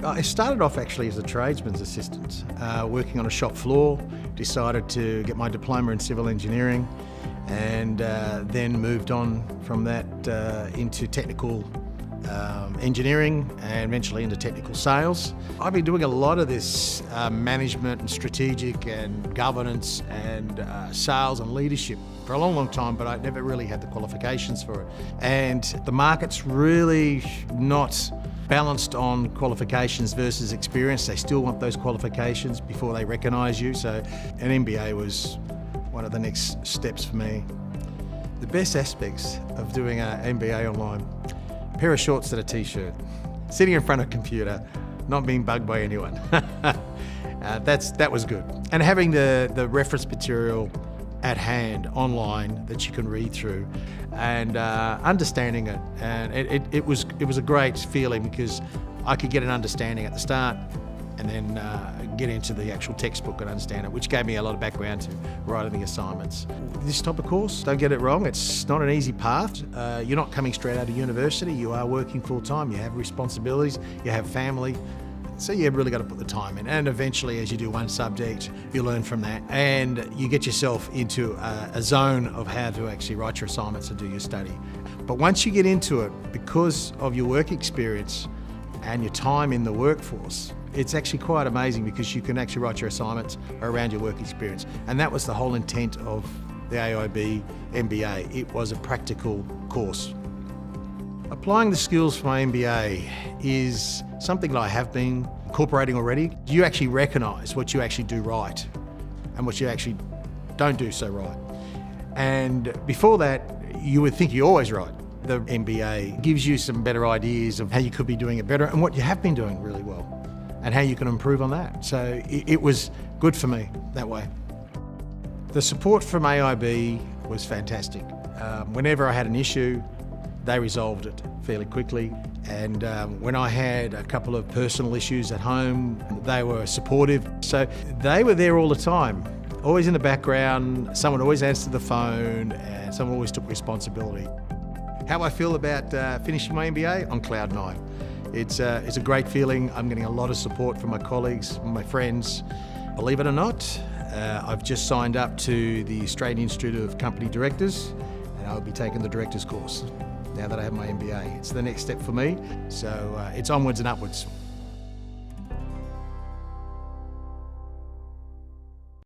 I started off actually as a tradesman's assistant, working on a shop floor, decided to get my diploma in civil engineering, and then moved on from that into technical engineering and eventually into technical sales. I've been doing a lot of this management and strategic and governance and sales and leadership for a long time, but I never really had the qualifications for it. And the market's really not balanced on qualifications versus experience. They still want those qualifications before they recognise you. So an MBA was one of the next steps for me. The best aspects of doing an MBA online: a pair of shorts and a t-shirt, sitting in front of a computer, not being bugged by anyone. That was good. And having the reference material at hand online that you can read through, and understanding it, and it was a great feeling because I could get an understanding at the start and then get into the actual textbook and understand it, which gave me a lot of background to writing the assignments. This type of course, don't get it wrong, it's not an easy path. You're not coming straight out of university, you are working full time, you have responsibilities, you have family. So you've really got to put the time in, and eventually as you do one subject, you learn from that and you get yourself into a zone of how to actually write your assignments and do your study. But once you get into it, because of your work experience and your time in the workforce, it's actually quite amazing because you can actually write your assignments around your work experience. And that was the whole intent of the AIB MBA. It was a practical course. Applying the skills for my MBA is something that I have been incorporating already. You actually recognise what you actually do right and what you actually don't do so right. And before that, you would think you're always right. The MBA gives you some better ideas of how you could be doing it better and what you have been doing really well and how you can improve on that. So it was good for me that way. The support from AIB was fantastic. Whenever I had an issue, they resolved it fairly quickly, and when I had a couple of personal issues at home, they were supportive. So they were there all the time, always in the background. Someone always answered the phone and someone always took responsibility. How I feel about finishing my MBA? On cloud nine. It's a great feeling. I'm getting a lot of support from my colleagues, my friends. Believe it or not, I've just signed up to the Australian Institute of Company Directors, and I'll be taking the director's course now that I have my MBA. It's the next step for me, so it's onwards and upwards.